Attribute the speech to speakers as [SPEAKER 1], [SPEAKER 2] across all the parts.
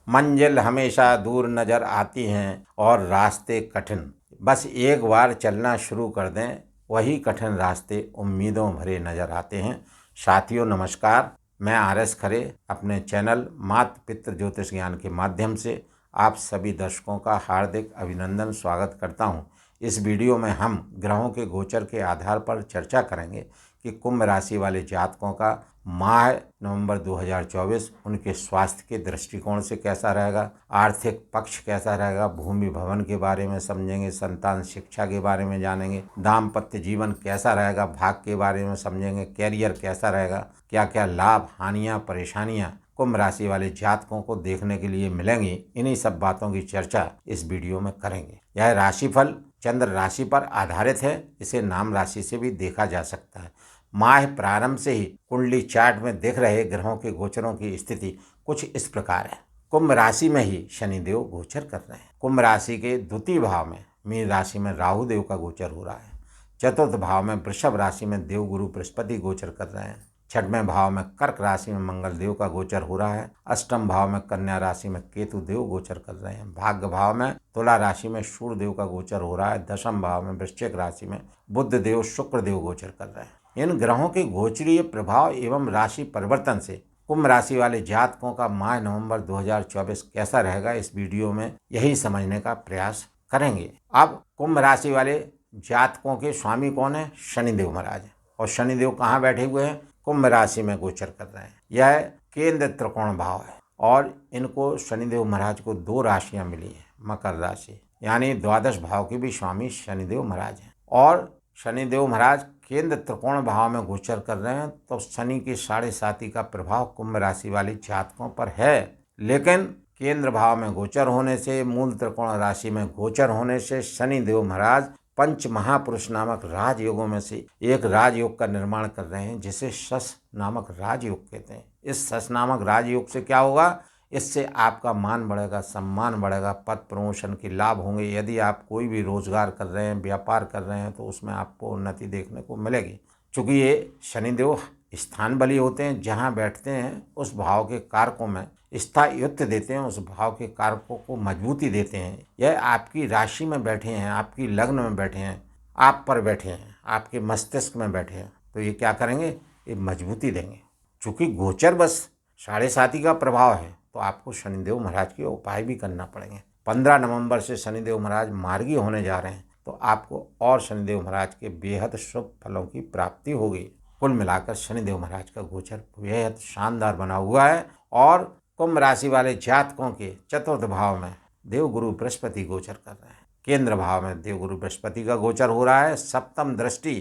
[SPEAKER 1] मंजिल हमेशा दूर नज़र आती हैं और रास्ते कठिन, बस एक बार चलना शुरू कर दें, वही कठिन रास्ते उम्मीदों भरे नज़र आते हैं। साथियों नमस्कार, मैं RS खरे अपने चैनल मातृ पितृ ज्योतिष ज्ञान के माध्यम से आप सभी दर्शकों का हार्दिक अभिनंदन स्वागत करता हूं। इस वीडियो में हम ग्रहों के गोचर के आधार पर चर्चा करेंगे कि कुंभ राशि वाले जातकों का माह नवंबर 2024 उनके स्वास्थ्य के दृष्टिकोण से कैसा रहेगा, आर्थिक पक्ष कैसा रहेगा, भूमि भवन के बारे में समझेंगे, संतान शिक्षा के बारे में जानेंगे, दाम्पत्य जीवन कैसा रहेगा, भाग्य के बारे में समझेंगे, कैरियर कैसा रहेगा, क्या क्या लाभ हानियाँ परेशानियाँ कुंभ राशि वाले जातकों को देखने के लिए मिलेंगी। इन्हीं सब बातों की चर्चा इस वीडियो में करेंगे। यह राशिफल चंद्र राशि पर आधारित है, इसे नाम राशि से भी देखा जा सकता है। माह प्रारंभ से ही कुंडली चार्ट में दिख रहे ग्रहों के गोचरों की स्थिति कुछ इस प्रकार है। कुंभ राशि में ही शनिदेव गोचर कर रहे हैं। कुंभ राशि के द्वितीय भाव में मीन राशि में राहु देव का गोचर हो रहा है। चतुर्थ भाव में वृषभ राशि में देव गुरु बृहस्पति गोचर कर रहे हैं। छठवें भाव में कर्क राशि में मंगल देव का गोचर हो रहा है। अष्टम भाव में कन्या राशि में केतु देव गोचर कर रहे हैं। भाग्य भाव में तुला राशि में सूर्य देव का गोचर हो रहा है। दशम भाव में वृश्चिक राशि में बुध देव शुक्र देव गोचर कर रहे हैं। इन ग्रहों के गोचरीय प्रभाव एवं राशि परिवर्तन से कुंभ राशि वाले जातकों का माह नवंबर 2024 कैसा रहेगा, इस वीडियो में यही समझने का प्रयास करेंगे। अब कुंभ राशि वाले जातकों के स्वामी कौन है? शनिदेव महाराज। और शनिदेव कहाँ बैठे हुए हैं? कुंभ राशि में गोचर कर रहे हैं। यह केंद्र त्रिकोण भाव है और इनको शनिदेव महाराज को 2 राशियां मिली हैं। मकर राशि यानी द्वादश भाव के भी स्वामी शनिदेव महाराज हैं और शनिदेव महाराज केंद्र त्रिकोण भाव में गोचर कर रहे हैं। तो शनि की 7.5 का प्रभाव कुंभ राशि वाले जातकों पर है, लेकिन केंद्र भाव में गोचर होने से, मूल त्रिकोण राशि में गोचर होने से शनिदेव महाराज पंच महापुरुष नामक राजयोगों में से एक राजयोग का निर्माण कर रहे हैं, जिसे शश नामक राजयोग कहते हैं। इस शश नामक राजयोग से क्या होगा? इससे आपका मान बढ़ेगा, सम्मान बढ़ेगा, पद प्रमोशन के लाभ होंगे। यदि आप कोई भी रोजगार कर रहे हैं, व्यापार कर रहे हैं, तो उसमें आपको उन्नति देखने को मिलेगी। चूँकि ये शनिदेव स्थान बली होते हैं, जहाँ बैठते हैं उस भाव के कारकों में स्थायित्व देते हैं, उस भाव के कारकों को मजबूती देते हैं। यह आपकी राशि में बैठे हैं, आपकी लग्न में बैठे हैं, आप पर बैठे हैं, आपके मस्तिष्क में बैठे हैं, तो ये क्या करेंगे? ये मजबूती देंगे। चूँकि गोचर बस 7.5 का प्रभाव है, तो आपको शनिदेव महाराज के उपाय भी करना पड़ेंगे। 15 नवंबर से शनिदेव महाराज मार्गी होने जा रहे हैं, तो आपको और शनिदेव महाराज के बेहद शुभ फलों की प्राप्ति होगी। कुल मिलाकर शनिदेव महाराज का गोचर बेहद शानदार बना हुआ है और कुंभ राशि वाले जातकों के चतुर्थ भाव में देवगुरु बृहस्पति गोचर कर रहे हैं। केंद्र भाव में देवगुरु बृहस्पति का गोचर हो रहा है। सप्तम दृष्टि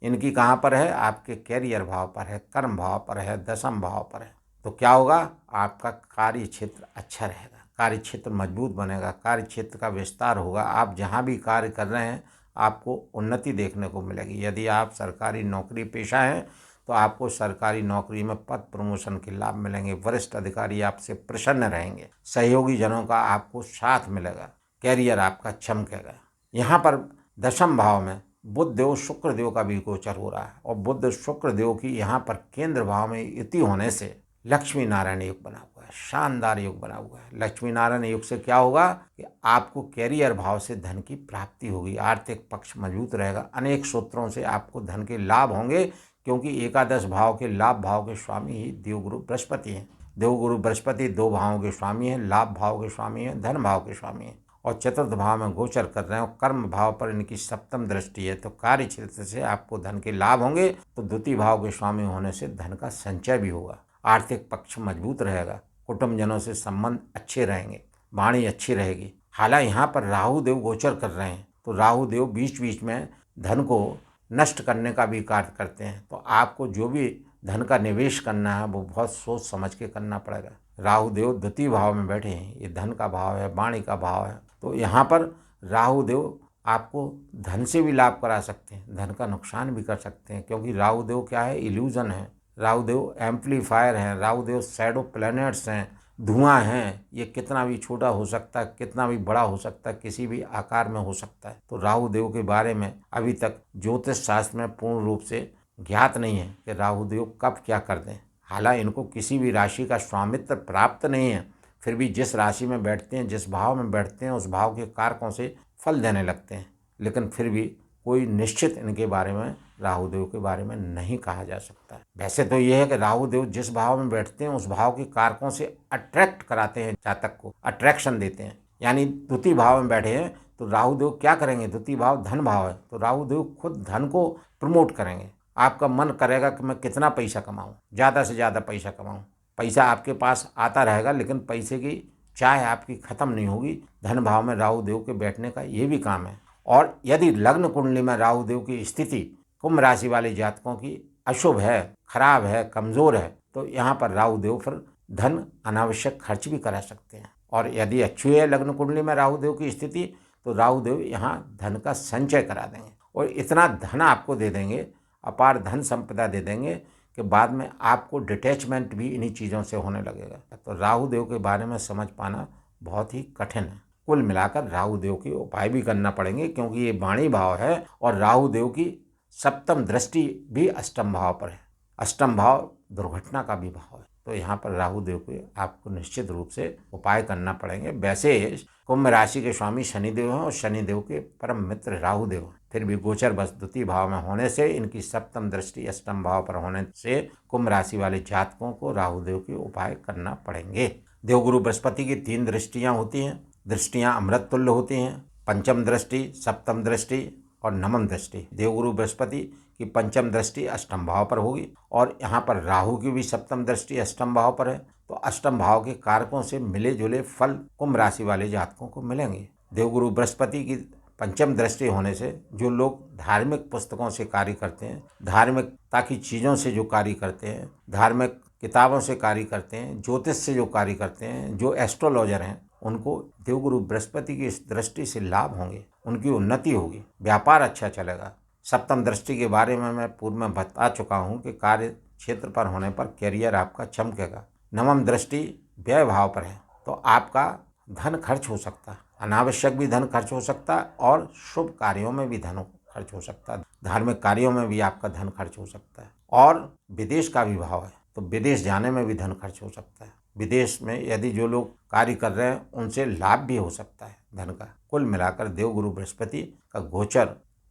[SPEAKER 1] इनकी कहाँ पर है? आपके कैरियर भाव पर है, कर्म भाव पर है, दशम भाव पर है। तो क्या होगा? आपका कार्य क्षेत्र अच्छा रहेगा, कार्य क्षेत्र मजबूत बनेगा, कार्य क्षेत्र का विस्तार होगा। आप जहाँ भी कार्य कर रहे हैं आपको उन्नति देखने को मिलेगी। यदि आप सरकारी नौकरी पेशा हैं तो आपको सरकारी नौकरी में पद प्रमोशन के लाभ मिलेंगे। वरिष्ठ अधिकारी आपसे प्रसन्न रहेंगे, सहयोगी जनों का आपको साथ मिलेगा, कैरियर आपका चमकेगा। यहाँ पर दशम भाव में बुध देव शुक्र देव का भी गोचर हो रहा है और बुध शुक्र देव की यहाँ पर केंद्र भाव में युति होने से लक्ष्मी नारायण योग बना हुआ है, शानदार योग बना हुआ है। लक्ष्मी नारायण योग से क्या होगा कि आपको कैरियर भाव से धन की प्राप्ति होगी, आर्थिक पक्ष मजबूत रहेगा, अनेक सूत्रों से आपको धन के लाभ होंगे, क्योंकि एकादश भाव के लाभ भाव के स्वामी ही देवगुरु बृहस्पति हैं। देवगुरु बृहस्पति 2 भावों के स्वामी हैं, लाभ भाव के स्वामी हैं, धन भाव के स्वामी हैं और चतुर्थ भाव में गोचर कर रहे हैं और कर्म भाव पर इनकी सप्तम दृष्टि है। तो कार्य क्षेत्र से आपको धन के लाभ होंगे, तो द्वितीय भाव के स्वामी होने से धन का संचय भी होगा, आर्थिक पक्ष मजबूत रहेगा, कुटुंबजनों से संबंध अच्छे रहेंगे, वाणी अच्छी रहेगी। हालांकि यहाँ पर राहु देव गोचर कर रहे हैं, तो राहु देव बीच बीच में धन को नष्ट करने का भी कार्य करते हैं। तो आपको जो भी धन का निवेश करना है वो बहुत सोच समझ के करना पड़ेगा। राहु देव द्वितीय भाव में बैठे हैं, ये धन का भाव है, वाणी का भाव है। तो यहाँ पर राहु देव आपको धन से भी लाभ करा सकते हैं, धन का नुकसान भी कर सकते हैं, क्योंकि राहु देव क्या है? इल्यूजन है। राहु देव एम्पलीफायर हैं, राहु देव शैडो प्लैनेट्स हैं, धुआं हैं। ये कितना भी छोटा हो सकता है, कितना भी बड़ा हो सकता है, किसी भी आकार में हो सकता है। तो राहु देव के बारे में अभी तक ज्योतिष शास्त्र में पूर्ण रूप से ज्ञात नहीं है कि राहु देव कब क्या कर दें। हालांकि इनको किसी भी राशि का स्वामित्व प्राप्त नहीं है, फिर भी जिस राशि में बैठते हैं, जिस भाव में बैठते हैं, उस भाव के कारकों से फल देने लगते हैं। लेकिन फिर भी कोई निश्चित इनके बारे में, राहु देव के बारे में नहीं कहा जा सकता। वैसे तो ये है कि राहु देव जिस भाव में बैठते हैं उस भाव के कारकों से अट्रैक्ट कराते हैं, जातक को अट्रैक्शन देते हैं। यानी द्वितीय भाव में बैठे हैं तो राहु देव क्या करेंगे, द्वितीय भाव धन भाव है, तो राहु देव खुद धन को प्रमोट करेंगे। आपका मन करेगा कि मैं कितना पैसा कमाऊं, ज़्यादा से ज़्यादा पैसा कमाऊं। पैसा आपके पास आता रहेगा, लेकिन पैसे की चाह आपकी खत्म नहीं होगी। धन भाव में राहु देव के बैठने का ये भी काम है। और यदि लग्न कुंडली में राहु देव की स्थिति कुंभ राशि वाले जातकों की अशुभ है, खराब है, कमज़ोर है, तो यहाँ पर राहु देव फिर धन अनावश्यक खर्च भी करा सकते हैं। और यदि अच्छी है लग्न कुंडली में राहु देव की स्थिति, तो राहु देव यहाँ धन का संचय करा देंगे और इतना धन आपको दे देंगे, अपार धन संपदा दे देंगे कि बाद में आपको डिटैचमेंट भी इन्हीं चीज़ों से होने लगेगा। तो राहु देव के बारे में समझ पाना बहुत ही कठिन है। कुल मिलाकर राहु देव के उपाय भी करना पड़ेंगे, क्योंकि ये वाणी भाव है और राहु देव की सप्तम दृष्टि भी अष्टम भाव पर है। अष्टम भाव दुर्घटना का भी भाव है, तो यहाँ पर राहु देव के आपको निश्चित रूप से उपाय करना पड़ेंगे। वैसे कुंभ राशि के स्वामी शनिदेव हैं और शनिदेव के परम मित्र राहु देव हैं। फिर भी गोचर बस द्वितीय भाव में होने से, इनकी सप्तम दृष्टि अष्टम भाव पर होने से कुंभ राशि वाले जातकों को राहु देव के उपाय करना पड़ेंगे। देवगुरु बृहस्पति की 3 दृष्टियाँ होती हैं। दृष्टियाँ अमृत तुल्य होती हैं। पंचम दृष्टि, सप्तम दृष्टि और नवम दृष्टि। देवगुरु बृहस्पति की पंचम दृष्टि अष्टम भाव पर होगी और यहाँ पर राहु की भी सप्तम दृष्टि अष्टम भाव पर है। तो अष्टम भाव के कारकों से मिले जुले फल कुंभ राशि वाले जातकों को मिलेंगे। देवगुरु बृहस्पति की पंचम दृष्टि होने से जो लोग धार्मिक पुस्तकों से कार्य करते हैं, धार्मिकता की चीज़ों से जो कार्य करते हैं, धार्मिक किताबों से कार्य करते हैं, ज्योतिष से जो कार्य करते हैं, जो एस्ट्रोलॉजर हैं, उनको देवगुरु बृहस्पति की इस दृष्टि से लाभ होंगे, उनकी उन्नति होगी, व्यापार अच्छा चलेगा। सप्तम दृष्टि के बारे में मैं पूर्व में बता चुका हूँ कि कार्य क्षेत्र पर होने पर कैरियर आपका चमकेगा। नवम दृष्टि व्यय भाव पर है, तो आपका धन खर्च हो सकता है, अनावश्यक भी धन खर्च हो सकता है और शुभ कार्यों में भी धन खर्च हो सकता है, धार्मिक कार्यों में भी आपका धन खर्च हो सकता है। और विदेश का भी भाव है, तो विदेश जाने में भी धन खर्च हो सकता है। विदेश में यदि जो लोग कार्य कर रहे हैं उनसे लाभ भी हो सकता है धन का। कुल मिलाकर देवगुरु बृहस्पति का गोचर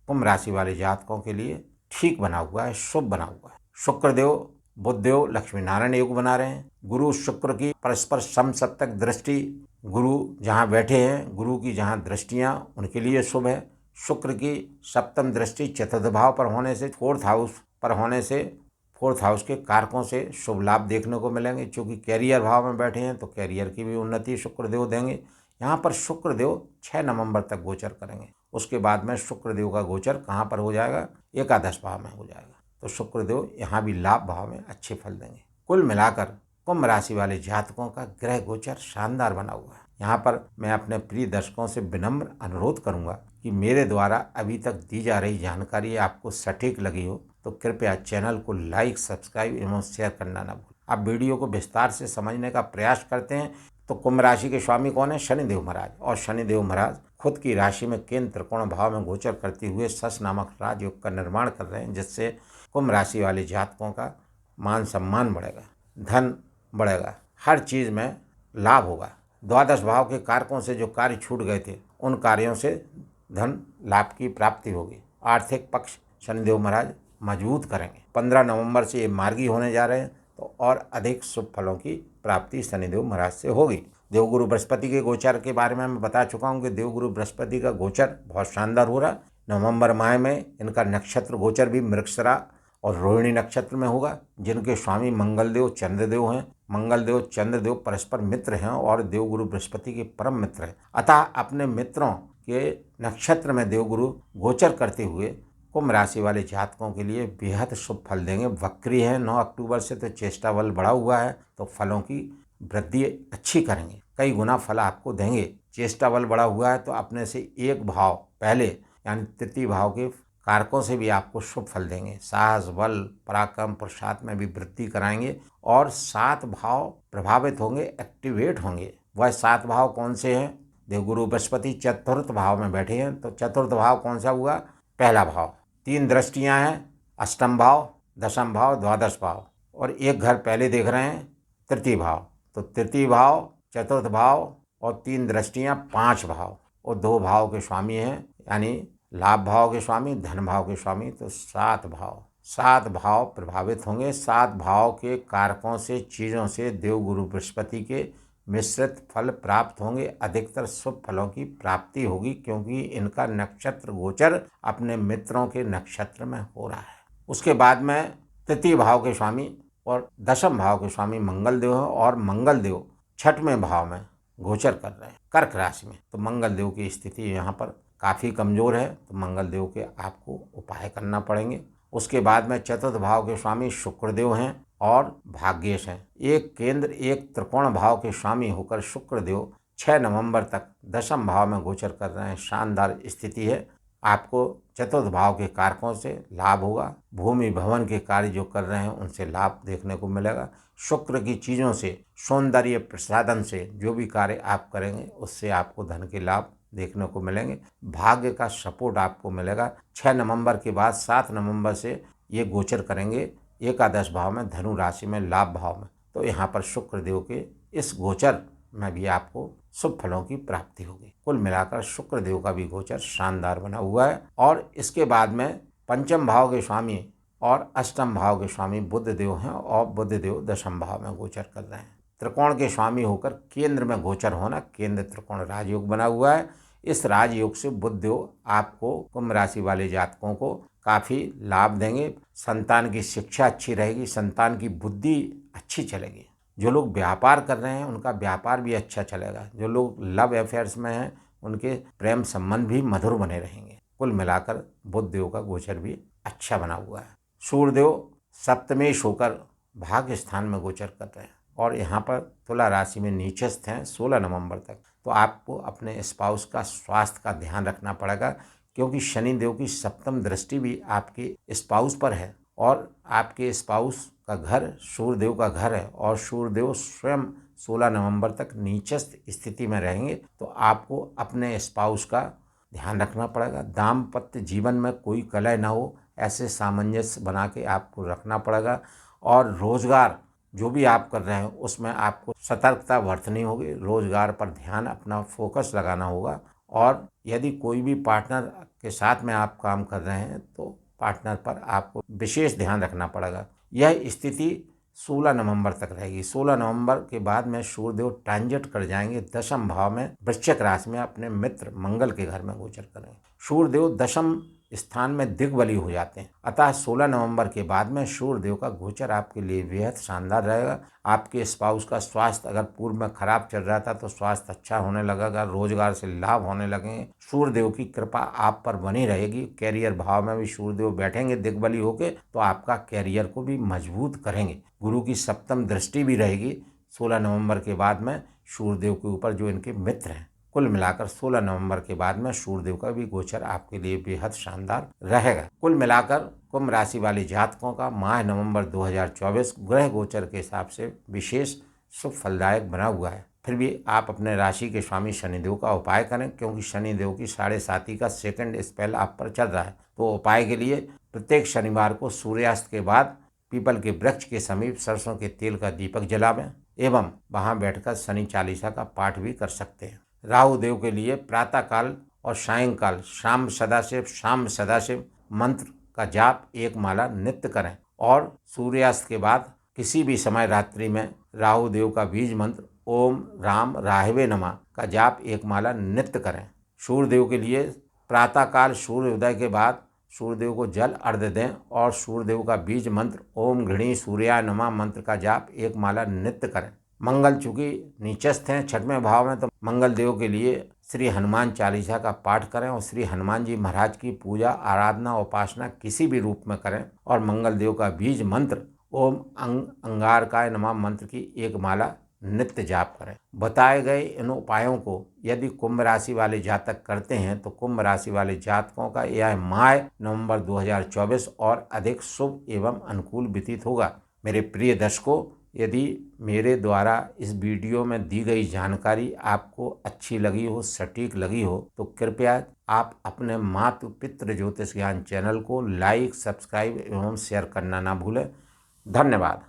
[SPEAKER 1] कुंभ राशि वाले जातकों के लिए ठीक बना हुआ है, शुभ बना हुआ है। शुक्रदेव बुधदेव लक्ष्मी नारायण योग बना रहे हैं। गुरु शुक्र की परस्पर समसप्तक दृष्टि, गुरु जहाँ बैठे हैं, गुरु की जहाँ दृष्टियाँ, उनके लिए शुभ है। शुक्र की सप्तम दृष्टि चतुर्थ भाव पर होने से, फोर्थ हाउस पर होने से, फोर्थ हाउस के कारकों से शुभ लाभ देखने को मिलेंगे। चूँकि कैरियर भाव में बैठे हैं तो कैरियर की भी उन्नति शुक्रदेव देंगे। यहाँ पर शुक्रदेव 6 नवंबर तक गोचर करेंगे। उसके बाद में शुक्रदेव का गोचर कहाँ पर हो जाएगा, एकादश भाव में हो जाएगा। तो शुक्रदेव यहाँ भी लाभ भाव में अच्छे फल देंगे। कुल मिलाकर कुंभ राशि वाले जातकों का ग्रह गोचर शानदार बना हुआ है। यहाँ पर मैं अपने प्रिय दर्शकों से विनम्र अनुरोध करूँगा कि मेरे द्वारा अभी तक दी जा रही जानकारी आपको सटीक लगी हो तो कृपया चैनल को लाइक, सब्सक्राइब एवं शेयर करना ना भूलें। आप वीडियो को विस्तार से समझने का प्रयास करते हैं तो कुंभ राशि के स्वामी कौन है? शनिदेव महाराज। और शनिदेव महाराज खुद की राशि में केंद्र त्रिकोण भाव में गोचर करते हुए शश नामक राजयोग का निर्माण कर रहे हैं, जिससे कुंभ राशि वाले जातकों का मान सम्मान बढ़ेगा, धन बढ़ेगा, हर चीज़ में लाभ होगा। द्वादश भाव के कारकों से जो कार्य छूट गए थे उन कार्यों से धन लाभ की प्राप्ति होगी। आर्थिक पक्ष शनिदेव महाराज मजबूत करेंगे। 15 नवंबर से ये मार्गी होने जा रहे हैं तो और अधिक शुभ फलों की प्राप्ति शनिदेव महाराज से होगी। देवगुरु बृहस्पति के गोचर के बारे में मैं बता चुका हूँ कि देवगुरु बृहस्पति का गोचर बहुत शानदार हो रहा है। नवंबर माह में इनका नक्षत्र गोचर भी मृगशिरा और रोहिणी नक्षत्र में होगा, जिनके स्वामी मंगलदेव चंद्रदेव हैं। मंगलदेव चंद्रदेव परस्पर मित्र हैं और देवगुरु बृहस्पति के परम मित्र हैं। अतः अपने मित्रों के नक्षत्र में देवगुरु गोचर करते हुए कुंभ राशि वाले जातकों के लिए बेहद शुभ फल देंगे। वक्री है 9 अक्टूबर से, तो चेष्टा बल बढ़ा हुआ है, तो फलों की वृद्धि अच्छी करेंगे, कई गुना फल आपको देंगे। चेष्टा बल बढ़ा हुआ है तो अपने से एक भाव पहले यानी तृतीय भाव के कारकों से भी आपको शुभ फल देंगे। साहस, बल, पराक्रम, पुरुषार्थ में भी वृद्धि कराएंगे और 7 भाव प्रभावित होंगे, एक्टिवेट होंगे। वह 7 भाव कौन से हैं? देवगुरु बृहस्पति चतुर्थ भाव में बैठे हैं, तो चतुर्थ भाव कौन सा हुआ? पहला भाव। 3 दृष्टियां हैं, अष्टम भाव, दशम भाव, द्वादश भाव, और एक घर पहले देख रहे हैं तृतीय भाव। तो तृतीय भाव चतुर्थ भाव और 3 दृष्टियां 5 भाव और 2 भाव के स्वामी हैं, यानी लाभ भाव के स्वामी, धन भाव के स्वामी, तो 7 भाव प्रभावित होंगे। 7 भाव के कारकों से, चीज़ों से देवगुरु बृहस्पति के मिश्रित फल प्राप्त होंगे। अधिकतर शुभ फलों की प्राप्ति होगी क्योंकि इनका नक्षत्र गोचर अपने मित्रों के नक्षत्र में हो रहा है। उसके बाद में तृतीय भाव के स्वामी और दशम भाव के स्वामी मंगल देव हैं और मंगल देव 6वें भाव में गोचर कर रहे हैं, कर्क राशि में। तो मंगल देव की स्थिति यहाँ पर काफ़ी कमज़ोर है, तो मंगल देव के आपको उपाय करना पड़ेंगे। उसके बाद में चतुर्थ भाव के स्वामी शुक्रदेव हैं और भाग्येश हैं। एक केंद्र एक त्रिकोण भाव के स्वामी होकर शुक्रदेव 6 नवंबर तक दशम भाव में गोचर कर रहे हैं। शानदार स्थिति है। आपको चतुर्थ भाव के कारकों से लाभ होगा। भूमि भवन के कार्य जो कर रहे हैं उनसे लाभ देखने को मिलेगा। शुक्र की चीज़ों से, सौंदर्य प्रसाधन से जो भी कार्य आप करेंगे उससे आपको धन के लाभ देखने को मिलेंगे। भाग्य का सपोर्ट आपको मिलेगा। 6 नवंबर के बाद 7 नवंबर से ये गोचर करेंगे एकादश भाव में, धनु राशि में, लाभ भाव में। तो यहाँ पर शुक्रदेव के इस गोचर में भी आपको शुभ फलों की प्राप्ति होगी। कुल मिलाकर शुक्रदेव का भी गोचर शानदार बना हुआ है। और इसके बाद में पंचम भाव के स्वामी और अष्टम भाव के स्वामी बुध देव हैं और बुध देव दशम भाव में गोचर कर रहे हैं। त्रिकोण के स्वामी होकर केंद्र में गोचर होना, केंद्र त्रिकोण राजयोग बना हुआ है। इस राजयोग से बुध देव आपको, कुंभ राशि वाले जातकों को काफ़ी लाभ देंगे। संतान की शिक्षा अच्छी रहेगी, संतान की बुद्धि अच्छी चलेगी। जो लोग व्यापार कर रहे हैं उनका व्यापार भी अच्छा चलेगा। जो लोग लव अफेयर्स में हैं उनके प्रेम संबंध भी मधुर बने रहेंगे। कुल मिलाकर बुध देव का गोचर भी अच्छा बना हुआ है। सूर्यदेव सप्तमेश होकर भाग्य स्थान में गोचर कर रहे हैं और यहाँ पर तुला राशि में नीचस्थ हैं 16 नवंबर तक। तो आपको अपने स्पाउस का स्वास्थ्य का ध्यान रखना पड़ेगा क्योंकि शनिदेव की 7वीं दृष्टि भी आपके स्पाउस पर है और आपके स्पाउस का घर सूर्यदेव का घर है और सूर्यदेव स्वयं 16 नवंबर तक नीचस्थ स्थिति में रहेंगे। तो आपको अपने स्पाउस का ध्यान रखना पड़ेगा। दाम्पत्य जीवन में कोई कलह ना हो, ऐसे सामंजस्य बना के आपको रखना पड़ेगा। और रोजगार जो भी आप कर रहे हैं उसमें आपको सतर्कता बरतनी होगी। रोजगार पर ध्यान, अपना फोकस लगाना होगा। और यदि कोई भी पार्टनर के साथ में आप काम कर रहे हैं तो पार्टनर पर आपको विशेष ध्यान रखना पड़ेगा। यह स्थिति 16 नवंबर तक रहेगी। 16 नवंबर के बाद में सूर्यदेव ट्रांजिट कर जाएंगे दशम भाव में, वृश्चिक राशि में, अपने मित्र मंगल के घर में गोचर करेंगे। सूर्यदेव दशम स्थान में दिग्बली हो जाते हैं। अतः 16 नवंबर के बाद में सूर्यदेव का गोचर आपके लिए बेहद शानदार रहेगा। आपके स्पाउस का स्वास्थ्य अगर पूर्व में खराब चल रहा था तो स्वास्थ्य अच्छा होने लगेगा, रोजगार से लाभ होने लगेंगे। सूर्यदेव की कृपा आप पर बनी रहेगी। कैरियर भाव में भी सूर्यदेव बैठेंगे दिग्बली होके तो आपका कैरियर को भी मजबूत करेंगे। गुरु की 7वीं दृष्टि भी रहेगी 16 नवंबर के बाद में सूर्यदेव के ऊपर, जो इनके मित्र हैं। कुल मिलाकर 16 नवंबर के बाद में सूर्यदेव का भी गोचर आपके लिए बेहद शानदार रहेगा। कुल मिलाकर कुंभ राशि वाले जातकों का माह नवंबर 2024 ग्रह गोचर के हिसाब से विशेष शुभ फलदायक बना हुआ है। फिर भी आप अपने राशि के स्वामी शनिदेव का उपाय करें क्योंकि शनिदेव की 7.5 का सेकंड स्पेल आप पर चल रहा है। तो उपाय के लिए प्रत्येक शनिवार को सूर्यास्त के बाद पीपल के वृक्ष के समीप सरसों के तेल का दीपक जलावें एवं वहां बैठकर शनि चालीसा का पाठ भी कर सकते हैं। राहु देव के लिए प्रातःकाल और सायंकाल शाम सदाशिव मंत्र का जाप 1 माला नित्य करें और सूर्यास्त के बाद किसी भी समय रात्रि में राहु देव का बीज मंत्र ओम राम राहवे नमः का जाप 1 माला नित्य करें। सूर्यदेव के लिए प्रातःकाल सूर्योदय के बाद सूर्यदेव को जल अर्घ्य दें और सूर्यदेव का बीज मंत्र ओम घृणी सूर्याय नमः मंत्र का जाप 1 माला नित्य करें। मंगल चूंकि नीचस्थ हैं 6वें भाव में, तो मंगल देव के लिए श्री हनुमान चालीसा का पाठ करें और श्री हनुमान जी महाराज की पूजा, आराधना, उपासना किसी भी रूप में करें और मंगल देव का बीज मंत्र ओम अंगारकाय नमः मंत्र की 1 माला नित्य जाप करें। बताए गए इन उपायों को यदि कुंभ राशि वाले जातक करते हैं तो कुंभ राशि वाले जातकों का यह माह नवंबर 2024 और अधिक शुभ एवं अनुकूल व्यतीत होगा। मेरे प्रिय दर्शकों, यदि मेरे द्वारा इस वीडियो में दी गई जानकारी आपको अच्छी लगी हो, सटीक लगी हो, तो कृपया आप अपने मातृ पितृ ज्योतिष ज्ञान चैनल को लाइक, सब्सक्राइब एवं शेयर करना ना भूलें। धन्यवाद।